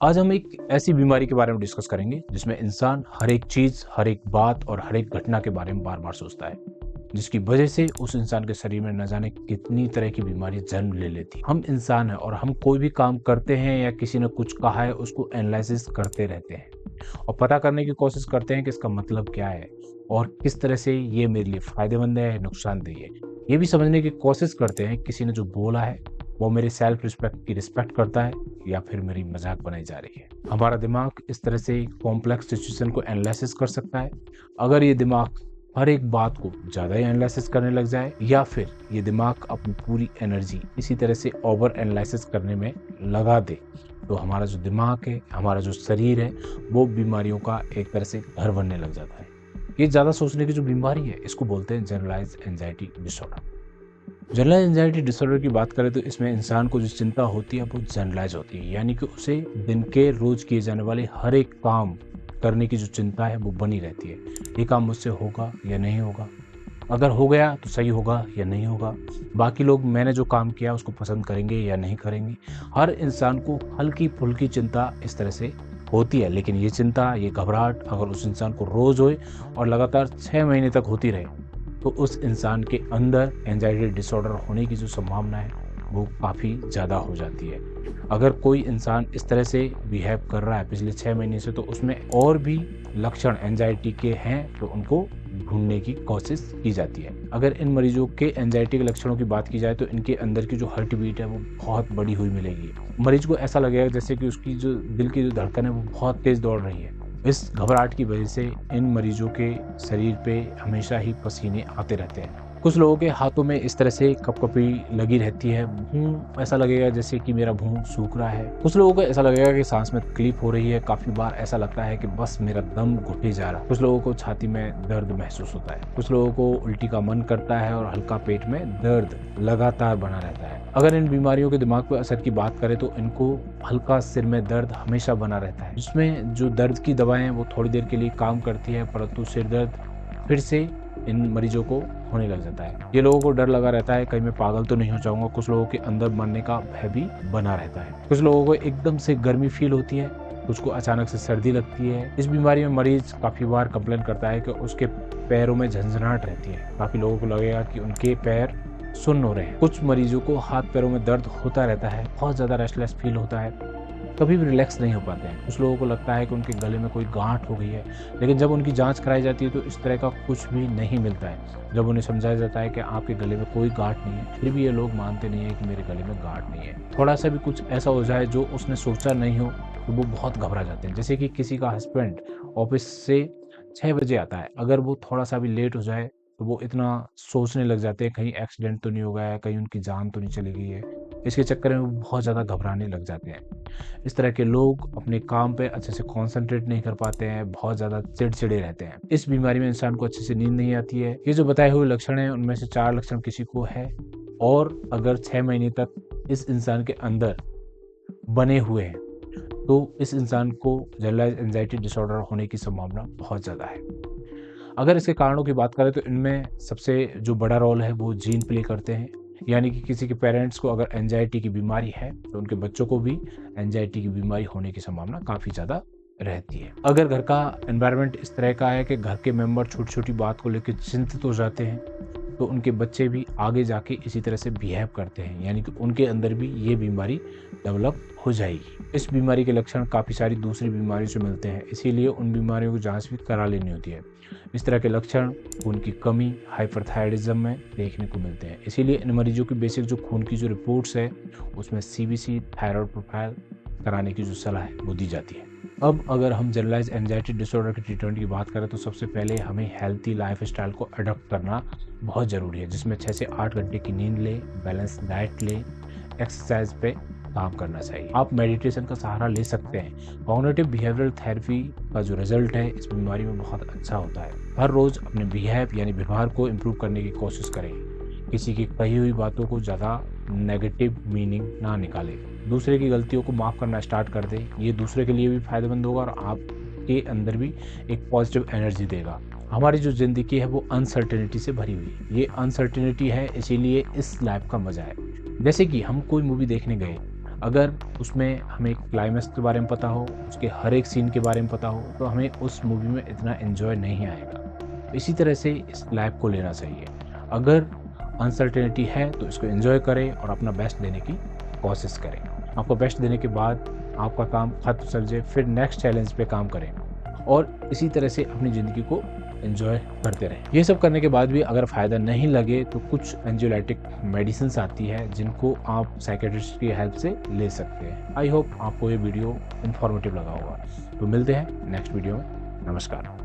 आज हम एक ऐसी बीमारी के बारे में डिस्कस करेंगे जिसमें इंसान हर एक चीज, हर एक बात और हर एक घटना के बारे में बार बार सोचता है, जिसकी वजह से उस इंसान के शरीर में न जाने कितनी तरह की बीमारी जन्म ले लेती है। हम इंसान हैं और हम कोई भी काम करते हैं या किसी ने कुछ कहा है उसको एनालिसिस करते रहते हैं और पता करने की कोशिश करते हैं कि इसका मतलब क्या है और किस तरह से ये मेरे लिए फायदेमंद है या नुकसानदेह है। ये भी समझने की कोशिश करते हैं किसी ने जो बोला है वो मेरे सेल्फ रिस्पेक्ट की रिस्पेक्ट करता है या फिर मेरी मजाक बनाई जा रही है। हमारा दिमाग इस तरह से कॉम्प्लेक्स सिचुएशन को एनालिसिस कर सकता है। अगर ये दिमाग हर एक बात को ज़्यादा ही एनालिसिस करने लग जाए या फिर ये दिमाग अपनी पूरी एनर्जी इसी तरह से ओवर एनालिसिस करने में लगा दे, तो हमारा जो दिमाग है, हमारा जो शरीर है, वो बीमारियों का एक तरह से घर बनने लग जाता है। ये ज़्यादा सोचने की जो बीमारी है इसको बोलते हैं generalise anxiety disorder. Generalise anxiety disorder की बात करें तो इसमें इंसान को जो चिंता होती है वो जनरलाइज होती है, यानी कि उसे दिन के रोज किए जाने वाले हर एक काम करने की जो चिंता है वो बनी रहती है। ये काम मुझसे होगा या नहीं होगा, अगर हो गया तो सही होगा या नहीं होगा, बाकी लोग मैंने जो काम किया उसको पसंद करेंगे या नहीं करेंगे। हर इंसान को हल्की फुल्की चिंता इस तरह से होती है, लेकिन ये चिंता, ये घबराहट अगर उस इंसान को रोज होए और लगातार 6 महीने तक होती रहे तो उस इंसान के अंदर एंजाइटी डिसऑर्डर होने की जो संभावना है वो काफ़ी ज़्यादा हो जाती है। अगर कोई इंसान इस तरह से बिहेव कर रहा है पिछले 6 महीने से, तो उसमें और भी लक्षण एंजाइटी के हैं तो उनको ढूंढने की कोशिश की जाती है। अगर इन मरीजों के एंजाइटी के लक्षणों की बात की जाए तो इनके अंदर की जो हार्ट बीट है वो बहुत बड़ी हुई मिलेगी। मरीज को ऐसा लगेगा जैसे कि उसकी जो दिल की जो धड़कन है वो बहुत तेज़ दौड़ रही है। इस घबराहट की वजह से इन मरीजों के शरीर पे हमेशा ही पसीने आते रहते हैं। कुछ लोगों के हाथों में इस तरह से कपकपी लगी रहती है, मुंह ऐसा लगेगा जैसे कि मेरा मुंह सूख रहा है। कुछ लोगों को ऐसा लगेगा कि सांस में तकलीफ हो रही है, काफी बार ऐसा लगता है कि बस मेरा दम घुटे जा रहा है। कुछ लोगों को छाती में दर्द महसूस होता है, कुछ लोगों को उल्टी का मन करता है और हल्का पेट में दर्द लगातार बना रहता है। अगर इन बीमारियों के दिमाग पर असर की बात करें तो इनको हल्का सिर में दर्द हमेशा बना रहता है, जिसमें जो दर्द की दवाएं हैं वो थोड़ी देर के लिए काम करती है, परंतु सिर दर्द फिर से इन मरीजों को होने लग जाता है। ये लोगों को डर लगा रहता है कहीं मैं पागल तो नहीं हो जाऊंगा। कुछ लोगों के अंदर मरने का भय भी बना रहता है। कुछ लोगों को एकदम से गर्मी फील होती है, कुछ को अचानक से सर्दी लगती है। इस बीमारी में मरीज काफी बार कंप्लेन करता है कि उसके पैरों में झंझनाहट रहती है। काफी लोगों को लगेगा कि उनके पैर सुन्न हो रहे हैं। कुछ मरीजों को हाथ पैरों में दर्द होता रहता है, बहुत ज्यादा रेस्टलेस फील होता है, कभी भी रिलैक्स नहीं हो पाते हैं। कुछ लोगों को लगता है कि उनके गले में कोई गांठ हो गई है, लेकिन जब उनकी जांच कराई जाती है तो इस तरह का कुछ भी नहीं मिलता है। जब उन्हें समझाया जाता है कि आपके गले में कोई गांठ नहीं है, फिर भी ये लोग मानते नहीं है कि मेरे गले में गांठ नहीं है। थोड़ा सा भी कुछ ऐसा हो जाए जो उसने सोचा नहीं हो तो वो बहुत घबरा जाते हैं। जैसे कि किसी का हस्बैंड ऑफिस से 6 बजे आता है, अगर वो थोड़ा सा भी लेट हो जाए तो वो इतना सोचने लग जाते हैं कहीं एक्सीडेंट तो नहीं हो गया है, कहीं उनकी जान तो नहीं चली गई है। इसके चक्कर में वो बहुत ज़्यादा घबराने लग जाते हैं। इस तरह के लोग अपने काम पे अच्छे से कंसंट्रेट नहीं कर पाते हैं, बहुत ज़्यादा चिड़चिड़े रहते हैं। इस बीमारी में इंसान को अच्छे से नींद नहीं आती है। ये जो बताए हुए लक्षण हैं उनमें से 4 लक्षण किसी को है और अगर 6 महीने तक इस इंसान के अंदर बने हुए हैं तो इस इंसान को जनरलाइज एंजाइटी डिसऑर्डर होने की संभावना बहुत ज़्यादा है। अगर इसके कारणों की बात करें तो इनमें सबसे जो बड़ा रोल है वो जीन प्ले करते हैं, यानी कि किसी के पेरेंट्स को अगर एंजाइटी की बीमारी है तो उनके बच्चों को भी एंजाइटी की बीमारी होने की संभावना काफ़ी ज़्यादा रहती है। अगर घर का एनवायरनमेंट इस तरह का है कि घर के मेंबर छोटी छोटी बात को लेकर चिंतित हो जाते हैं तो उनके बच्चे भी आगे जाके इसी तरह से बिहेव करते हैं, यानी कि उनके अंदर भी ये बीमारी डेवलप हो जाएगी। इस बीमारी के लक्षण काफ़ी सारी दूसरी बीमारियों से मिलते हैं, इसीलिए उन बीमारियों की जांच भी करा लेनी होती है। इस तरह के लक्षण खून की कमी, हाइपरथायराइडिज्म में देखने को मिलते हैं। इसीलिए इन मरीजों की बेसिक जो खून की जो रिपोर्ट्स है उसमें सीबीसी, थायराइड प्रोफाइल कराने की जो सलाह है वो दी जाती है। अब अगर हम जनरलाइज एंजाइटी डिसऑर्डर के ट्रीटमेंट की बात करें तो सबसे पहले हमें हेल्थी लाइफस्टाइल को अडॉप्ट करना बहुत ज़रूरी है, जिसमें 6 से 8 घंटे की नींद ले, बैलेंस डाइट ले, एक्सरसाइज पे काम करना चाहिए। आप मेडिटेशन का सहारा ले सकते हैं। कॉग्निटिव बिहेवियरल थेरेपी का जो रिजल्ट है इस बीमारी में बहुत अच्छा होता है। हर रोज़ अपने बिहेव यानी व्यवहार को इम्प्रूव करने की कोशिश करें। किसी की कही हुई बातों को ज़्यादा नेगेटिव मीनिंग ना निकालें। दूसरे की गलतियों को माफ़ करना स्टार्ट कर दें। ये दूसरे के लिए भी फायदेमंद होगा और आपके अंदर भी एक पॉजिटिव एनर्जी देगा। हमारी जो ज़िंदगी है वो अनसर्टेनिटी से भरी हुई है। ये अनसर्टेनिटी है, इसीलिए इस लाइफ का मज़ा है। जैसे कि हम कोई मूवी देखने गए, अगर उसमें हमें क्लाइमैक्स के बारे में पता हो, उसके हर एक सीन के बारे में पता हो, तो हमें उस मूवी में इतना एन्जॉय नहीं आएगा। इसी तरह से इस लाइफ को लेना चाहिए। अगर अनसर्टेनिटी है तो इसको एन्जॉय करें और अपना बेस्ट देने की कोशिश करें। आपको बेस्ट देने के बाद आपका काम खत्म चल जाए, फिर नेक्स्ट चैलेंज पे काम करें और इसी तरह से अपनी ज़िंदगी को एन्जॉय करते रहें। ये सब करने के बाद भी अगर फ़ायदा नहीं लगे तो कुछ एंजियोलाइटिक मेडिसिन्स आती है जिनको आप साइकियाट्रिस्ट की हेल्प से ले सकते हैं। आई होप आपको ये वीडियो इन्फॉर्मेटिव लगा होगा। तो मिलते हैं नेक्स्ट वीडियो में। नमस्कार।